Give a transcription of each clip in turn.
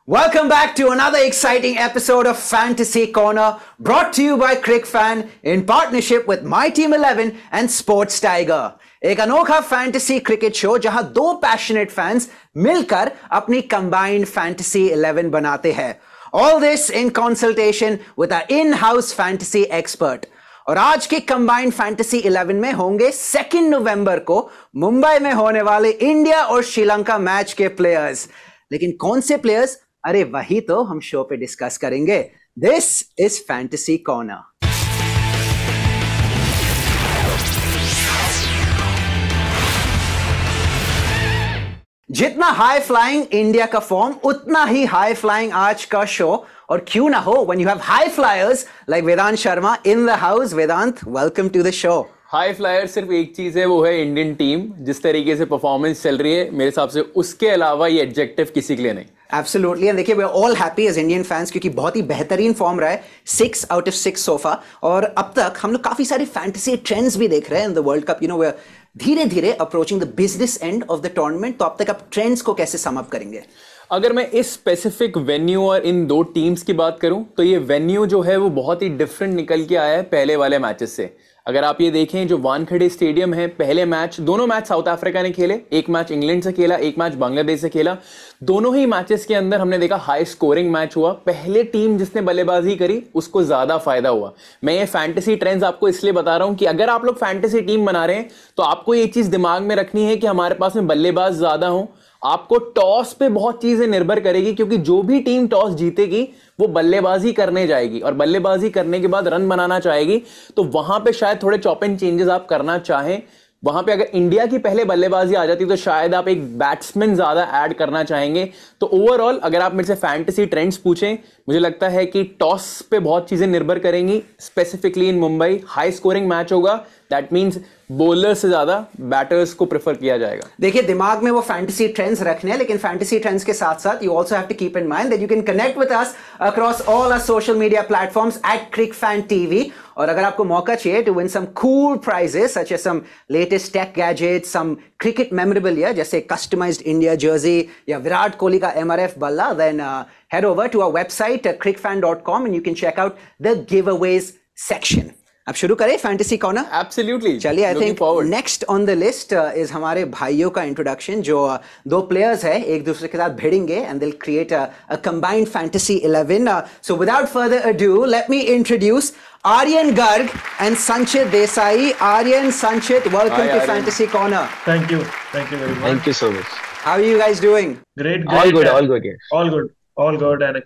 Welcome back to another exciting episode of Fantasy Corner, brought to you by CricFan in partnership with My Team 11 and Sports Tiger. एक अनोखा fantasy cricket show जहां दो passionate fans मिलकर अपनी combined fantasy 11 बनाते हैं. All this in consultation with our in-house fantasy expert. और आज के कंबाइंड फैंटेसी 11 में होंगे 2 नवंबर को मुंबई में होने वाले इंडिया और श्रीलंका मैच के प्लेयर्स. लेकिन कौन से प्लेयर्स? अरे वही तो हम शो पे डिस्कस करेंगे. This is fantasy corner. जितना हाई फ्लाइंग इंडिया का फॉर्म, उतना ही हाई फ्लाइंग आज का शो. और क्यों ना हो when you have high flyers like Vedant Sharma in the house. Vedant, welcome to the show. High flyer सिर्फ एक चीज है, वो है इंडियन टीम. जिस तरीके से परफॉर्मेंस चल रही है मेरे हिसाब से, उसके अलावा ये एडजेक्टिव किसी के लिए नहीं. एब्सोल्युटली. एंड देखिए, we are all happy as Indian fans क्योंकि बहुत ही बेहतरीन फॉर्म रहा है. 6 आउट ऑफ 6 सोफा. और अब तक हम लोग काफी सारे फैंटेसी ट्रेंड्स भी देख रहे हैं in the world cup. You know, we are धीरे धीरे approaching the business end of the tournament. तो अब तक आप ट्रेंड्स को कैसे सम अप करेंगे? अगर मैं इस स्पेसिफिक वेन्यू और इन दो टीम्स की बात करूं तो ये वेन्यू जो है वो बहुत ही डिफरेंट निकल के आया है पहले वाले मैचेस से. अगर आप ये देखें, जो वानखेड़े स्टेडियम है, पहले मैच, दोनों मैच साउथ अफ्रीका ने खेले. एक मैच इंग्लैंड से खेला, एक मैच बांग्लादेश से खेला. दोनों ही मैचेस के अंदर हमने देखा हाई स्कोरिंग मैच हुआ. पहले टीम जिसने बल्लेबाजी करी उसको ज्यादा फायदा हुआ. मैं ये फैंटेसी ट्रेंड्स आपको इसलिए बता रहा हूं कि अगर आप लोग फैंटेसी टीम बना रहे हैं तो आपको ये चीज दिमाग में रखनी है कि हमारे पास में बल्लेबाज ज्यादा हो. आपको टॉस पे बहुत चीजें निर्भर करेगी, क्योंकि जो भी टीम टॉस जीतेगी वो बल्लेबाजी करने जाएगी और बल्लेबाजी करने के बाद रन बनाना चाहेगी. तो वहां पे शायद थोड़े चॉप एंड चेंजेस आप करना चाहें. वहां पे अगर इंडिया की पहले बल्लेबाजी आ जाती तो शायद आप एक बैट्समैन ज्यादा ऐड करना चाहेंगे. तो ओवरऑल अगर आप मेरे से फैंटेसी ट्रेंड्स पूछें, मुझे लगता है कि टॉस पे बहुत चीजें निर्भर करेंगी. Specifically in Mumbai high scoring match होगा. दैट मीन्स बॉलर से ज्यादा बैटर्स को प्रेफर किया जाएगा. देखिए, दिमाग में वो फैंटेसी ट्रेंड्स रखने हैं, लेकिन फैंटेसी ट्रेंड्स के साथ साथ you also have to keep in mind that you can connect with us across all our social media platforms @CricFanTV. और अगर आपको मौका चाहिए to win some cool prizes such as some latest tech gadgets, some cricket memorable जैसे customized India jersey या विराट कोहली का MRF बल्ला, then head over to our website cricfan.com and you can check out the giveaways section. अब शुरू करें fantasy corner? Absolutely. चलिए, I think next on the list is हमारे भाइयों का इंट्रोडक्शन. जो दो प्लेयर्स है एक दूसरे के साथ भिड़ेंगे and they will create a combined fantasy 11. So without further ado, let me introduce Aryan Garg and Sanchit Desai. Aryan, Sanchit, welcome to Fantasy Corner. Thank you very much. Thank you so much. How are you guys doing? Great. All good. Yeah. All good, and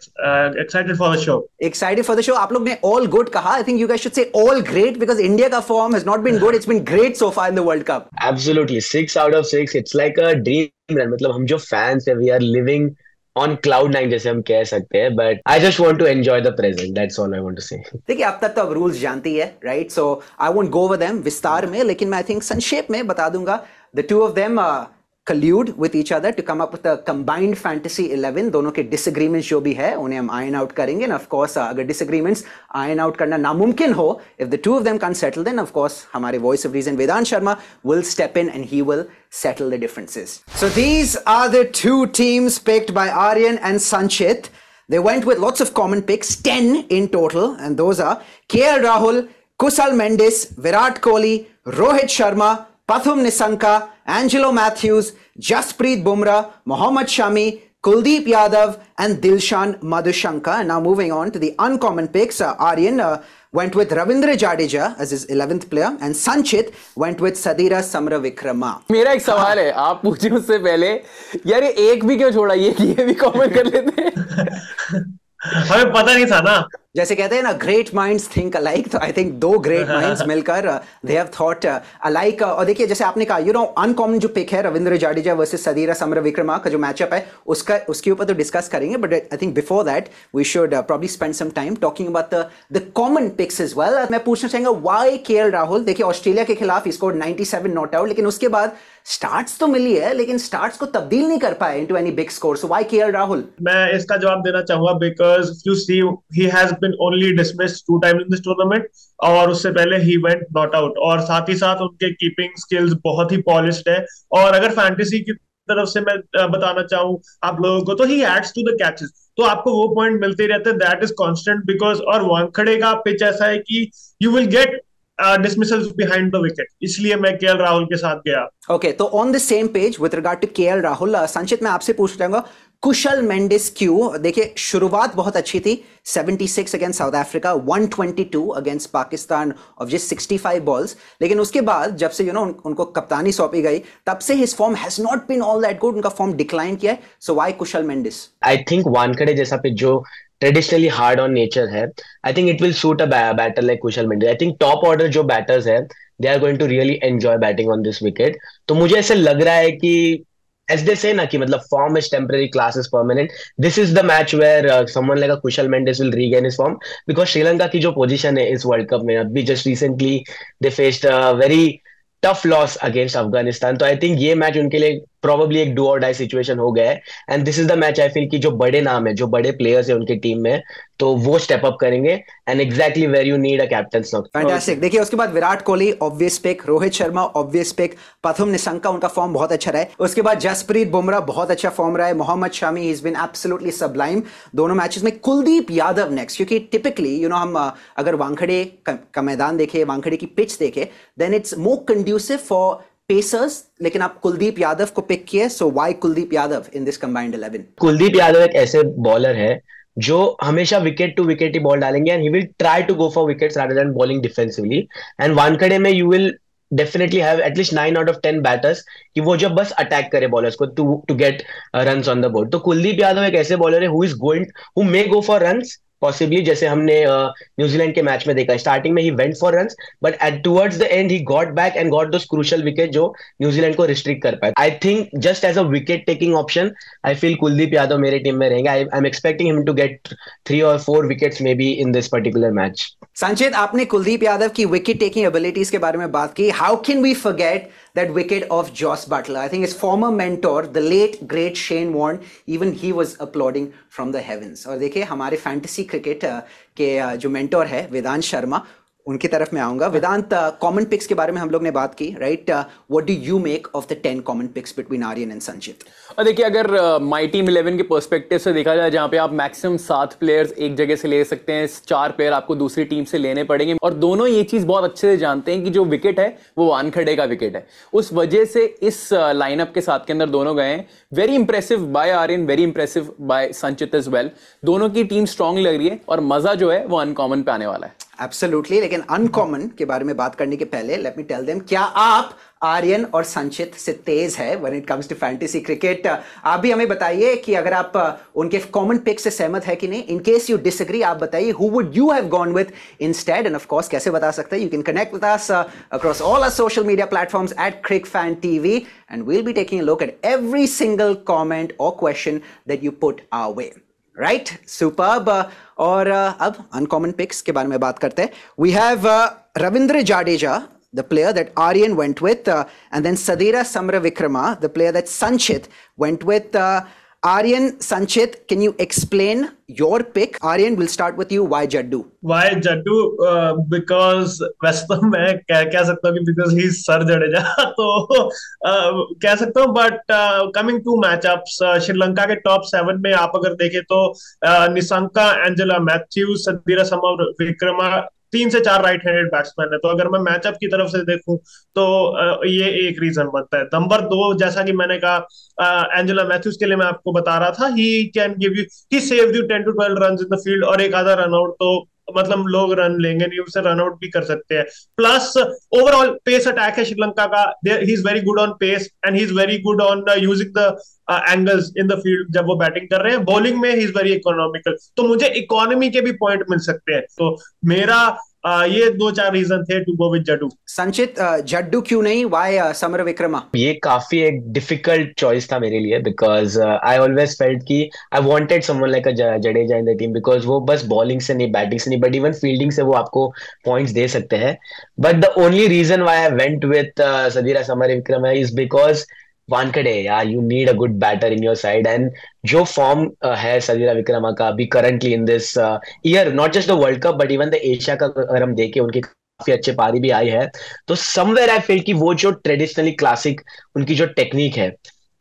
excited for the show. Excited for the show. आप लोग ने all good कहा. I think you guys should say all great because India का form has not been good. It's been great so far in the World Cup. Absolutely. 6 out of 6. It's like a dream run. मतलब हम जो fans हैं, we are living on cloud 9 जैसे हम कह सकते हैं. But I just want to enjoy the present. That's all I want to say. देखिए, अब तक तो अब रूल्स जानती है, right? So I won't go over them विस्तार में, लेकिन मैं I think संक्षेप में बता दूंगा. The two of them collude with each other to come up with a combined fantasy 11. दोनों के disagreements जो भी है उन्हें हम iron out करेंगे. And of course अगर disagreements iron out करना नामुमकिन हो, if the two of them can't settle, then of course हमारे voice of reason Vedant Sharma will step in and he will settle the differences. So these are the two teams picked by Aryan and Sanchit. They went with lots of common picks, 10 in total, and those are KL Rahul, Kusal Mendes, Virat Kohli, Rohit Sharma, Pathum Nissanka, Angelo Matthews, Jasprit Bumrah, Mohammad Shami, Kuldeep Yadav, and Dilshan Madhushanka. And now moving on to the uncommon picks, Aryan went with Ravindra Jadeja as his 11th player, and Sanchit went with Sadira Samaravikrama. मेरा एक सवाल है, आप पूछे उससे पहले, यार ये एक भी क्यों छोड़ा? ये भी कॉमेंट कर लेते हैं. हमें पता नहीं था ना. जैसे कहते हैं ना, ग्रेट माइंड्स थिंक अलाइक. तो आई थिंक दो ग्रेट माइंड्स मिलकर दे हैव थॉट अलाइक. और देखिए, जैसे आपने कहा, यू नो, अनकॉमन जो पिक है रविंद्र जाडेजा वर्सेस सदीरा समरविक्रमा का जो मैचअप है, उसके ऊपर तो डिस्कस करेंगे. But I think before that we should probably spend some time talking about the common picks as well. मैं पूछना चाहूंगा, व्हाई KL राहुल? देखिए, ऑस्ट्रेलिया के खिलाफ ही स्कोर्ड 97 नॉट आउट, लेकिन उसके बाद स्टार्ट्स तो मिली है, लेकिन स्टार्ट्स को तब्दील नहीं कर पाए into any big score. So why KL Rahul? मैं इसका जवाब देना चाहूंगा because you see he has been only dismissed 2 times in this tournament, और उससे पहले ही went not out. और साथ ही साथ उनके कीपिंग स्किल्स बहुत ही पॉलिश्ड है. और अगर फैंटेसी की तरफ से मैं बताना चाहूँ आप लोगों को, तो ही एड्स टू द कैचेस, तो आपको वो पॉइंट मिलते ही रहते हैं, दैट इज कांस्टेंट। बिकॉज और वानखेड़े का पिच ऐसा है कि you will get dismissals behind the wicket, इसलिए मैं केएल राहुल के साथ गया। ओके, तो on the same page with regard to KL Rahul, Sanchit मैं आपसे पूछ चाहूंगा कुशल मेंडिस क्यों? देखिए शुरुआत बहुत अच्छी थी, 76 against south Africa, 122 against Pakistan of just 65 balls, लेकिन उसके बाद जब से उनको कप्तानी सौंपी गई तब से his form has not been all that good, उनका फॉर्म डिक्लाइन किया है। So why Kushal Mendis? I think Wankhede जैसा पिच जो ट्रेडिशनली हार्ड ऑन नेचर है, I think it will suit a batter like Kushal Mendis. I think top order जो batters है, they are going to really enjoy batting on this wicket. तो मुझे ऐसे लग रहा है कि as they say na ki matlab form is temporary, class is permanent. This is the match where someone like a Kushal Mendes will regain his form, because Sri Lanka ki jo position hai is World Cup mein, abhi just recently they faced a very tough loss against Afghanistan. तो I think ये match उनके लिए probably एक do or die situation हो गया है, and this is the match I feel कि जो बड़े नाम है, जो बड़े players है उनके टीम में, तो वो step up करेंगे, and exactly where you need a captain's knock. Fantastic. देखिए उसके बाद Virat Kohli obvious pick, Rohit Sharma obvious pick, Pathum Nissanka उनका फॉर्म बहुत अच्छा रहा है, उसके बाद जसप्रीत बुमराह बहुत अच्छा फॉर्म रहा है, Mohammed Shami he is been absolutely sublime दोनों मैचेस में, कुलदीप यादव नेक्स्ट, क्योंकि टिपिकली हम अगर वानखेड़े का मैदान देखें, वानखेड़े की पिच देखें, then it's more conducive for pacers, लेकिन आप कुलदीप यादव को पिक किए, so why Kuldeep Yadav in this combined 11? Kuldeep Yadav एक ऐसे बॉलर है जो हमेशा विकेट टू विकेट ही बॉल डालेंगे, and he will try to go for wickets rather than bowling defensively. And Wankhede में you will definitely have at least 9 out of 10 batters कि वो जब बस अटैक करे बॉलर्स को to get runs on the board. तो कुलदीप यादव एक ऐसे बॉलर है who may go for runs possibly, जैसे हमने न्यूजीलैंड के मैच में देखा, स्टार्टिंग में ही went for runs, but at towards the end he got back and got those crucial wicket जो न्यूजीलैंड को रिस्ट्रिक्ट कर पाए। I think just as a wicket taking option I feel Kuldeep Yadav मेरे टीम में रहेंगे। I am expecting him to get 3 or 4 wickets may be in this particular match. Sanchit, आपने कुलदीप यादव की wicket taking abilities के बारे में बात की, how can we forget that wicket of Joss Butler? I think his former mentor, the late great Shane Warne, even he was applauding from the heavens. और देखिए हमारे फैंटेसी क्रिकेट के जो मेंटोर है वेदांत शर्मा, उनकी तरफ मैं आऊंगा। वेदांत, कॉमन पिक्स के बारे में हम लोग ने बात की, right? What do you make of the 10 common picks between Aryan and Sanchit? और देखिए अगर माई टीम 11 के पर्सपेक्टिव से देखा जाए, जहां पे आप मैक्सिमम 7 प्लेयर्स एक जगह से ले सकते हैं, 4 प्लेयर आपको दूसरी टीम से लेने पड़ेंगे, और दोनों ये चीज बहुत अच्छे से जानते हैं कि जो विकेट है वो वानखेड़े का विकेट है। उस वजह से इस लाइनअप के साथ के अंदर दोनों गए हैं। Very impressive by Aryan, very impressive by Sanchit as well. दोनों की टीम स्ट्रांग लग रही है और मजा जो है वो अनकॉमन पे आने वाला है। एब्सोल्युटली, लेकिन अनकॉमन के बारे में बात करने के पहले लेट मी टेल देम, क्या आप आर्यन और संचित से तेज है when it comes to fantasy cricket? आप भी हमें बताइए कि अगर आप उनके कॉमन पिक से सहमत है कि नहीं। इन केस यू डिसएग्री, आप बताइए who would you have gone with instead, and of course कैसे बता सकते हैं? You can connect with us across all our social media platforms at CricFanTV, and we'll be taking a look at every single comment or question that you put our way. Right, superb. और अब uncommon pics के बारे में बात करते हैं। We have Ravindra Jadeja, the player that Aryan went with, and then Sadira Samaravikrama, the player that Sanchit went with. Aryan, Sanchit, can you explain your pick? Aryan, we'll start with you. Why Jaddu? Why Jaddu? Because वैसे तो मैं कह सकता हूँ कि because he's Sir Jadeja तो कह सकता हूँ, but coming to matchups, Sri Lanka के टॉप 7 में आप अगर देखें तो निशंका, एंजेला मैथ्यूज, सदीरा समरविक्रमा 3 से 4 राइट हैंडेड बैट्समैन है। तो अगर मैं मैचअप की तरफ से देखूं तो ये एक रीजन बनता है। नंबर 2, जैसा कि मैंने कहा, एंजेला मैथ्यूज के लिए मैं आपको बता रहा था, he saved you 10 to 12 runs in the field, और एक आधा रन आउट तो मतलब लोग रन लेंगे नहीं, उससे रन आउट भी कर सकते हैं। प्लस ओवरऑल पेस अटैक है श्रीलंका का, he is very good on pace and he is very good on using the angles in the field जब वो बैटिंग कर रहे हैं। बॉलिंग में ही इज वेरी इकोनॉमिकल, तो मुझे इकोनॉमी के भी पॉइंट मिल सकते हैं। तो मेरा ये 2-4 रीजन थे टू गो विद जड्डू। संचित, जड्डू क्यों नहीं? व्हाई समरविक्रमा? ये काफी एक डिफिकल्ट चॉइस था मेरे लिए, बिकॉज आई ऑलवेज फेल्ट कि I wanted someone like a Jadeja in the team, because वो बस बॉलिंग से नहीं, बैटिंग से नहीं, बट इवन फील्डिंग से वो आपको पॉइंट्स दे सकते हैं। But the only reason why I went with Sadeera Samarawickrama is because Wankhede, यार, you need a good batter in your side, and जो फॉर्म है सदीरा विक्रमा का अभी currently in this year, not just the world cup but even the Asia का अगर हम देखें, उनकी काफी अच्छे पारी भी आई है। तो समवेयर आई फील कि वो जो ट्रेडिशनली क्लासिक उनकी जो टेक्निक है,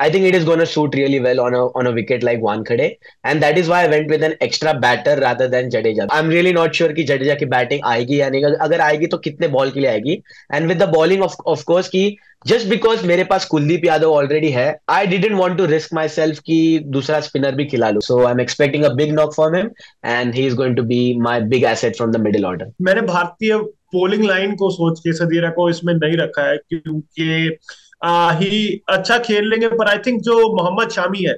I think it is going to suit really well on a wicket like Wankhede, and that is why I went with an extra batter rather than Jadeja. I'm really not sure कि Jadeja की batting आएगी या नहीं, अगर आएगी तो कितने ball के लिए आएगी, and with the bowling of course कि just because मेरे पास कुलदीप यादव already है, I didn't want to risk myself कि दूसरा स्पिनर भी खिला लूं, so I'm expecting a big knock from him, and he is going to be my big asset from the middle order. मैंने भारतीय bowling line को सोच के सदीरा को इसमें नहीं रखा है, क्योंकि ही अच्छा खेल लेंगे, पर आई थिंक जो मोहम्मद शामी है,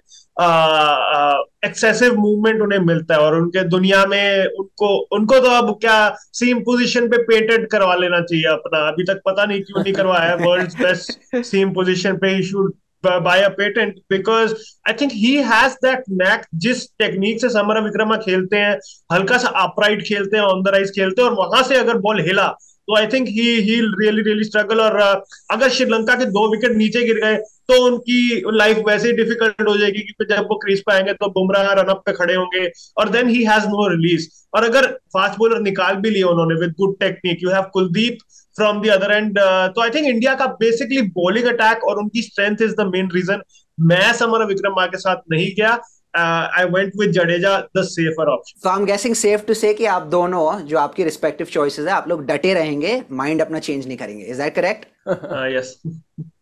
एक्सेसिव मूवमेंट उन्हें मिलता है, और उनके दुनिया में उनको तो अब क्या सीम पोजीशन पे पेटेंट करवा लेना चाहिए अपना, अभी तक पता नहीं क्यों नहीं करवाया, वर्ल्ड्स बेस्ट सीम पोजीशन पे he should buy a patent, because I think he has that knack, जिस टेक्निक से समर विक्रमा खेलते हैं, हल्का सा अपराइट खेलते हैं, ऑन द राइज खेलते हैं, और वहां से अगर बॉल हिला तो I think he really struggle, और अगर श्रीलंका के 2 विकेट नीचे गिर गए तो उनकी लाइफ वैसे ही डिफिकल्ट हो जाएगी, क्योंकि जब वो क्रीज पे आएंगे तो बुमराह रनअप पे खड़े होंगे, और then he has no release, और अगर फास्ट बॉलर निकाल भी लिए उन्होंने with good technique, you have Kuldeep from the other end, तो आई थिंक इंडिया का बेसिकली बॉलिंग अटैक और उनकी strength is the main reason. मैं समर विक्रमा के साथ नहीं गया, I went with Jadeja, the safer option. So I'm guessing safe to say कि आप दोनों जो आपकी रिस्पेक्टिव चॉइसेस है, आप लोग डटे रहेंगे, माइंड अपना चेंज नहीं करेंगे, इज दैट करेक्ट? Yes.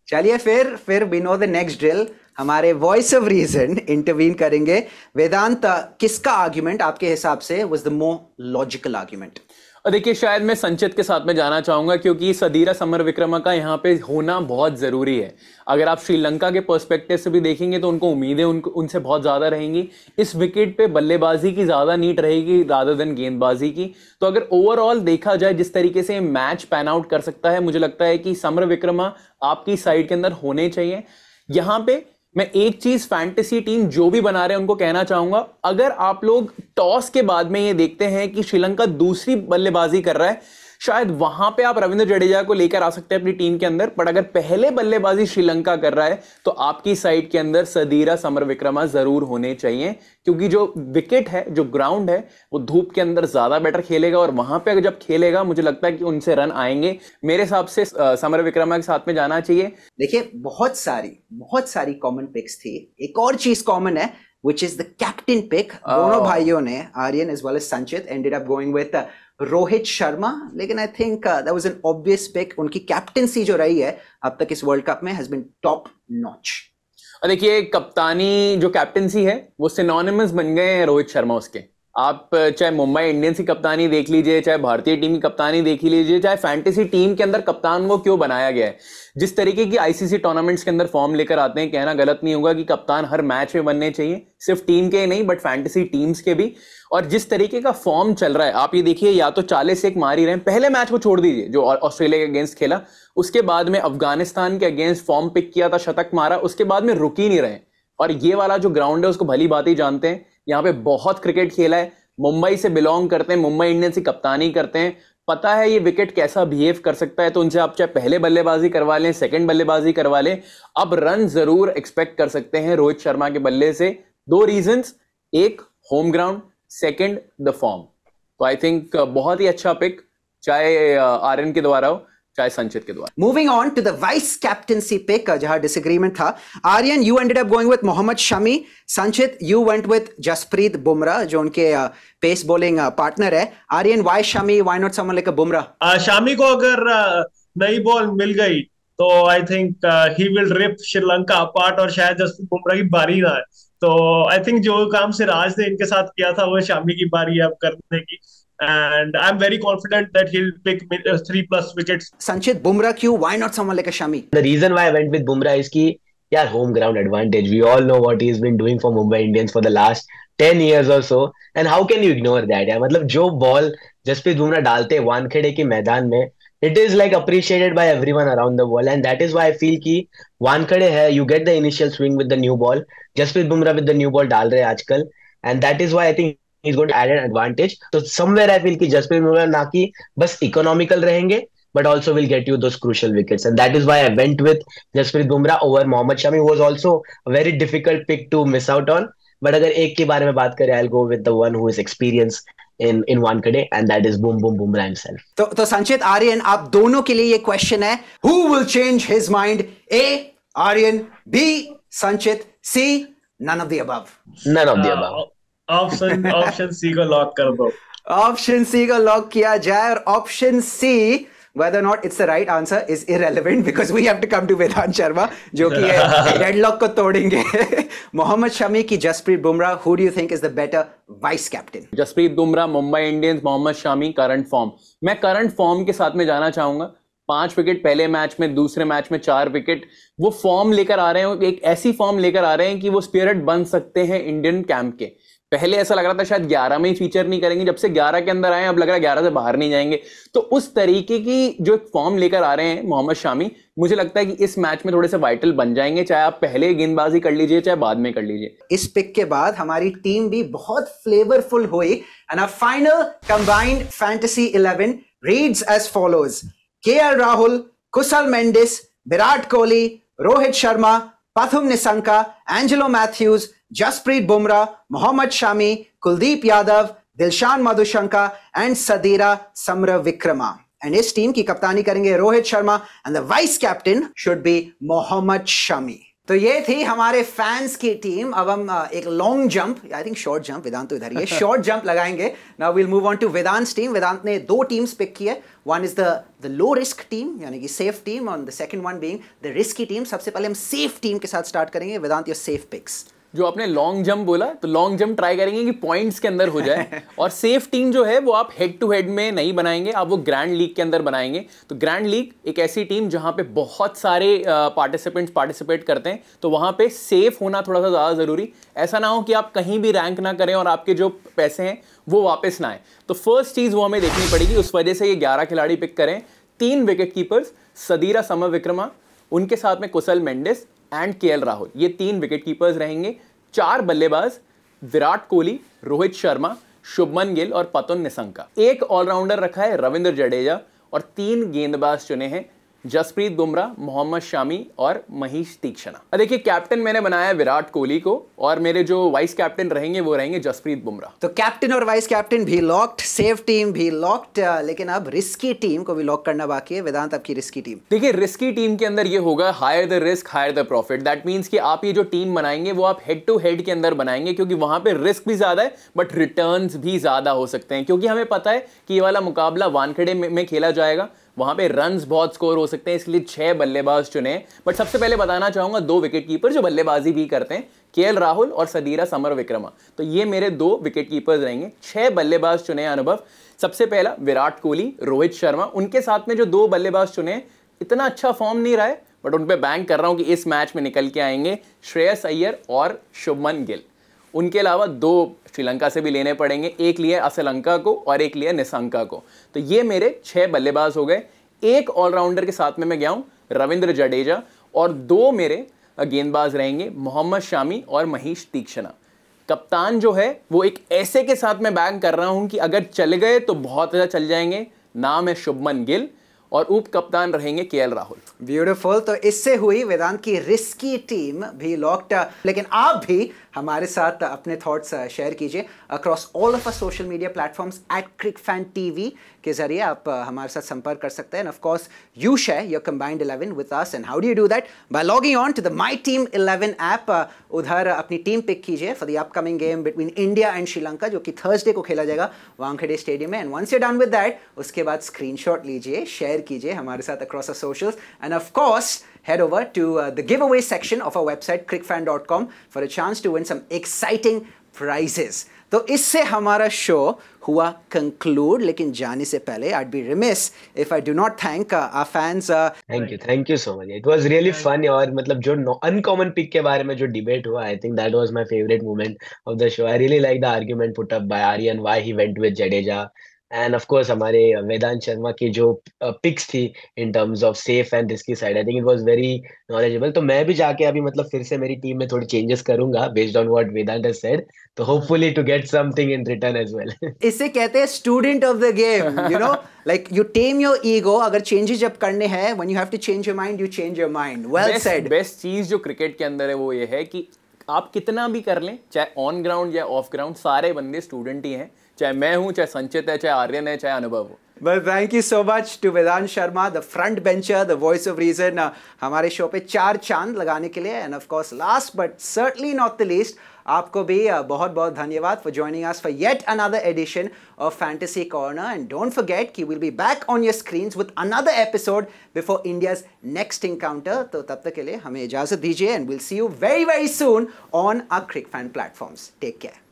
चलिए फिर we know the next drill, हमारे वॉइस ऑफ रीजन इंटरवीन करेंगे। वेदांत, किसका आर्ग्यूमेंट आपके हिसाब से was the more logical argument? और देखिए, शायद मैं संचित के साथ में जाना चाहूंगा, क्योंकि सदीरा समर विक्रमा का यहाँ पे होना बहुत जरूरी है। अगर आप श्रीलंका के पर्सपेक्टिव से भी देखेंगे तो उनको उम्मीदें उनसे बहुत ज्यादा रहेंगी। इस विकेट पे बल्लेबाजी की ज्यादा नीड रहेगी रादर देन गेंदबाजी की। तो अगर ओवरऑल देखा जाए जिस तरीके से मैच पैन आउट कर सकता है, मुझे लगता है कि समर विक्रमा आपकी साइड के अंदर होने चाहिए। यहां पे मैं एक चीज फैंटेसी टीम जो भी बना रहे हैं उनको कहना चाहूंगा, अगर आप लोग टॉस के बाद में ये देखते हैं कि श्रीलंका दूसरी बल्लेबाजी कर रहा है, शायद वहां पे आप रविंद्र जडेजा को लेकर आ सकते हैं अपनी टीम के अंदर, पर अगर पहले बल्लेबाजी श्रीलंका कर रहा है तो आपकी साइड के अंदर सदीरा समर विक्रमा जरूर होने चाहिए, क्योंकि जो विकेट है, जो ग्राउंड है, वो धूप के अंदर ज्यादा बेटर खेलेगा, और वहां पे अगर जब खेलेगा मुझे लगता है कि उनसे रन आएंगे। मेरे हिसाब से समर विक्रमा के साथ में जाना चाहिए। देखिए, बहुत सारी कॉमन पिक्स थी, एक और चीज कॉमन है which is the captain pick। दोनों भाइयों ने, आर्यन as well as संचित, ended up going with Rohit Sharma, लेकिन I think that was an obvious pick। उनकी कैप्टेंसी जो रही है अब तक इस वर्ल्ड कप में has been top notch। देखिए, कप्तानी जो कैप्टेंसी है वो सिनोनिमस बन गए हैं रोहित शर्मा उसके। आप चाहे मुंबई इंडियंस की कप्तानी देख लीजिए, चाहे भारतीय टीम की कप्तानी देख लीजिए, चाहे फैंटेसी टीम के अंदर कप्तान को क्यों बनाया गया है, जिस तरीके की आईसीसी टूर्नामेंट्स के अंदर फॉर्म लेकर आते हैं, कहना गलत नहीं होगा कि कप्तान हर मैच में बनने चाहिए, सिर्फ टीम के ही नहीं बट फैंटेसी टीम्स के भी। और जिस तरीके का फॉर्म चल रहा है, आप ये देखिए, या तो 40 एक मार ही रहे हैं। पहले मैच को छोड़ दीजिए जो ऑस्ट्रेलिया के अगेंस्ट खेला, उसके बाद में अफगानिस्तान के अगेंस्ट फॉर्म पिक किया था, शतक मारा, उसके बाद में रुक ही नहीं रहे। और ये वाला जो ग्राउंड है उसको भली बात ही जानते हैं, यहाँ पे बहुत क्रिकेट खेला है, मुंबई से बिलोंग करते हैं, मुंबई इंडियंस की कप्तानी करते हैं, पता है ये विकेट कैसा बिहेव कर सकता है। तो उनसे आप चाहे पहले बल्लेबाजी करवा लें, सेकंड बल्लेबाजी करवा लें, अब रन जरूर एक्सपेक्ट कर सकते हैं रोहित शर्मा के बल्ले से। 2 रीजंस, एक home ground, second the form. तो आई थिंक बहुत ही अच्छा पिक, चाहे आर्यन के द्वारा हो चाहे संचित के द्वारा। Moving on to the vice captaincy pick, जहां डिसएग्रीमेंट था। Aryan, you ended up going with Mohammed Shami. संचित, you went with Jasprit Bumrah, जो उनके पेस बॉलिंग पार्टनर है। Aryan, why Shami, why not someone like अ बुमराह? शामी को अगर नई बॉल मिल गई तो I think he will rib Sri Lanka apart, और शायद जसप्रीत बुमराह की बारी ना है। तो आई थिंक जो काम सिराज ने इनके साथ किया था वो शामी की बारी है अब करने की, and I'm very confident that he'll pick 3+ wickets. Sanchit, Bumrah क्यों? Why not someone like a Shami? The reason why I went with Bumrah is कि यार home ground advantage. We all know what he's been doing for Mumbai Indians for the last 10 years or so, and how can you ignore that? यार मतलब जो ball Jasprit Bumrah डालते हैं वानखेड़े के मैदान में, it is like appreciated by everyone around the world, and that is why I feel कि वानखेड़े है, you get the initial swing with the new ball. Jasprit Bumrah with the new ball डाल रहे हैं आजकल, and that is why I think he's going to add an advantage. So somewhere I feel कि जसप्रीत बुमराह ना कि बस economical रहेंगे, but also will get you those crucial wickets, and that is why I went with Jasprit Bumrah over Mohammad Shami, who was also a very difficult pick to miss out on. But अगर एक के बारे में बात करें, I'll go with the one who is experienced in Wankhede, and that is Boom Boom Bumrah himself. तो संचित, आर्यन, आप दोनों के लिए ये क्वेश्चन है, who will change his mind? A, Aryan, B, Sanchit, C, none of the above. None of the above. Option C को lock कर दो। ऑप्शन सी को लॉक किया जाए, और option C whether or not it's the right answer is irrelevant because we have to come to Vedant Sharma जो कि deadlock को तोड़ेंगे। मोहम्मद शमी की Jasprit Bumrah, who do you think is the better vice captain? Jasprit Bumrah, Mumbai Indians, Mohammed Shami current form. मैं current form के साथ में जाना चाहूंगा। 5 विकेट पहले मैच में, दूसरे मैच में 4 विकेट। वो फॉर्म लेकर आ रहे हैं, एक ऐसी फॉर्म लेकर आ रहे हैं कि वो स्पिरिट बन सकते हैं इंडियन कैंप के। पहले ऐसा लग रहा था शायद 11 में ही फीचर नहीं करेंगे, जब से 11 के अंदर आए अब लग रहा है 11 से बाहर नहीं जाएंगे। तो उस तरीके की जो फॉर्म लेकर आ रहे हैं मोहम्मद शामी, मुझे लगता है कि इस मैच में थोड़े से वाइटल बन जाएंगे, चाहे आप पहले गेंदबाजी कर लीजिए चाहे बाद में कर लीजिए। इस पिक के बाद हमारी टीम भी बहुत फ्लेवरफुल हुई, and our final combined fantasy 11 reads as follows: KL Rahul, Kusal Mendis, Virat Kohli, Rohit Sharma, Pathum Nissanka, Angelo Matthews, Jasprit Bumrah, Mohammad Shami, Kuldeep Yadav, Dilshan Madhushanka and Sadira Samaravikrama. And इस team की कप्तानी करेंगे Rohit Sharma, and the vice captain should be Mohammed Shami. तो ये थी हमारे fans की team. अब हम एक long jump, I think short jump, Vedant तो इधर ही है, शॉर्ट जंप लगाएंगे। Now we'll move on to Vedant team. Vedant ने 2 टीम्स पिक की है। One is the low risk team, यानी कि सेफ टीम, और the second one being the risky team. सबसे पहले हम सेफ टीम के साथ स्टार्ट करेंगे। Vedant, your safe picks. जो आपने लॉन्ग जंप बोला, तो लॉन्ग जंप ट्राई करेंगे कि पॉइंट्स के अंदर हो जाए। और सेफ टीम जो है वो आप हेड टू हेड में नहीं बनाएंगे, आप वो ग्रैंड लीग के अंदर बनाएंगे। तो ग्रैंड लीग एक ऐसी टीम जहां पे बहुत सारे पार्टिसिपेंट्स पार्टिसिपेट करते हैं, तो वहां पे सेफ होना थोड़ा सा ज़्यादा ज़रूरी। ऐसा ना हो कि आप कहीं भी रैंक ना करें और आपके जो पैसे हैं वो वापस ना आए। तो फर्स्ट चीज़ वो हमें देखनी पड़ेगी, उस वजह से ये 11 खिलाड़ी पिक करें। 3 विकेट कीपर्स, सदीरा समरविक्रमा, उनके साथ में कुशल मेंडिस एंड केएल राहुल, ये 3 विकेट कीपर्स रहेंगे। 4 बल्लेबाज, विराट कोहली, रोहित शर्मा, शुभमन गिल और पतुन निसंका। 1 ऑलराउंडर रखा है रविंद्र जडेजा, और 3 गेंदबाज चुने हैं जसप्रीत बुमराह, मोहम्मद शामी और महीश तीक्ष्णा। देखिए, कैप्टन मैंने बनाया विराट कोहली को, और मेरे जो वाइस कैप्टन रहेंगे वो रहेंगे जसप्रीत बुमराह। तो कैप्टन और वाइस कैप्टन भी लॉक्ड, सेफ टीम भी लॉक्ड, लेकिन अब रिस्की टीम को भी लॉक करना बाकी है। वेदांत, आपकी रिस्की टीम? देखिए, रिस्की टीम के अंदर ये होगा higher the risk higher the profit. That means कि आप ये जो टीम बनाएंगे वो आप हेड टू हेड के अंदर बनाएंगे, क्योंकि वहां पे रिस्क भी ज्यादा है बट रिटर्न्स भी ज्यादा हो सकते हैं। क्योंकि हमें पता है कि ये वाला मुकाबला वानखेड़े में खेला जाएगा, वहां पे रन्स बहुत स्कोर हो सकते हैं, इसलिए 6 बल्लेबाज चुने। बट सबसे पहले बताना चाहूंगा 2 विकेट कीपर जो बल्लेबाजी भी करते हैं, केएल राहुल और सदीरा समरविक्रमा। तो ये मेरे 2 विकेट कीपर्स रहेंगे। 6 बल्लेबाज चुने अनुभव। सबसे पहला विराट कोहली, रोहित शर्मा, उनके साथ में जो 2 बल्लेबाज चुने, इतना अच्छा फॉर्म नहीं रहा है बट उन पे बैंक कर रहा हूं कि इस मैच में निकल के आएंगे, श्रेयस अय्यर और शुभमन गिल। उनके अलावा 2 श्रीलंका से भी लेने पड़ेंगे, एक लिया असलंका को और एक लिया निसंका को। तो ये मेरे 6 बल्लेबाज हो गए। 1 ऑलराउंडर के साथ में मैं गया हूं रविंद्र जडेजा, और 2 मेरे गेंदबाज रहेंगे मोहम्मद शामी और महीश तीक्ष्णा। कप्तान जो है वो एक ऐसे के साथ मैं बैंक कर रहा हूं कि अगर चल गए तो बहुत ज़्यादा चल जाएंगे। नाम है शुभमन गिल, और उप कप्तान रहेंगे केएल राहुल। ब्यूटीफुल। तो इससे हुई वेदांत की रिस्की टीम भी लॉक्ड। लेकिन आप भी हमारे साथ अपने थॉट्स शेयर कीजिए across all of social media platforms @crickfan.tv के जरिए आप हमारे साथ संपर्क कर सकते हैं। And of course you share your combined 11 with us. And how do you do that? By logging on to the my team 11 app. उधर अपनी टीम पिक कीजिए for the upcoming game between India and Sri Lanka, जो कि Thursday को खेला जाएगा Wankhede stadium में। And once you done with that, उसके बाद स्क्रीनशॉट लीजिए, शेयर कीजिए हमारे साथ across socials, and of course head over to the giveaway section of our website crickfan.com for a chance to win some exciting prizes. तो इससे हमारा show हुआ कंक्लूड, लेकिन जाने से पहले I'd be remiss if I do not thank our fans. Thank you so much. It was really fun, और मतलब जो अनकॉमन पिक के बारे में जो डिबेट हुआ, I think that was my favorite moment of the show. I really like the argument put up by Aryan why he went with Jadeja. And of course हमारे वेदांत शर्मा की जो पिक्स थी in terms of safe and risky side, I think it was very knowledgeable. तो मैं भी जाके अभी मतलब फिर से मेरी टीम में थोड़ी चेंजेस करूंगा based on what Vedant has said, तो hopefully to get something in return as well. इसे कहते हैं student of the game, you know, like you tame your ego. अगर चेंजेस जब करने हैं, when you have to change your mind, you change your mind. Well said. Best चीज जो cricket के अंदर है वो ये है कि आप कितना भी कर लें, चाहे ऑन ग्राउंड या ऑफ ग्राउंड, सारे बंदे स्टूडेंट ही हैं, चाहे मैं हूं, चाहे संचित है, चाहे आर्यन है, चाहे अनुभव हो। Well, thank you so much to Vedant Sharma, the front bencher, the voice of reason, हमारे शो पे 4 चांद लगाने के लिए। And of course, last but certainly not the least, आपको भी बहुत बहुत धन्यवाद for joining us for yet another edition of Fantasy Corner. And don't forget कि we'll be back on your screens with another episode before India's next encounter. तो तब तक के लिए हमें इजाज़त दीजिए and we'll see you very very soon on our Crick Fan platforms. Take care.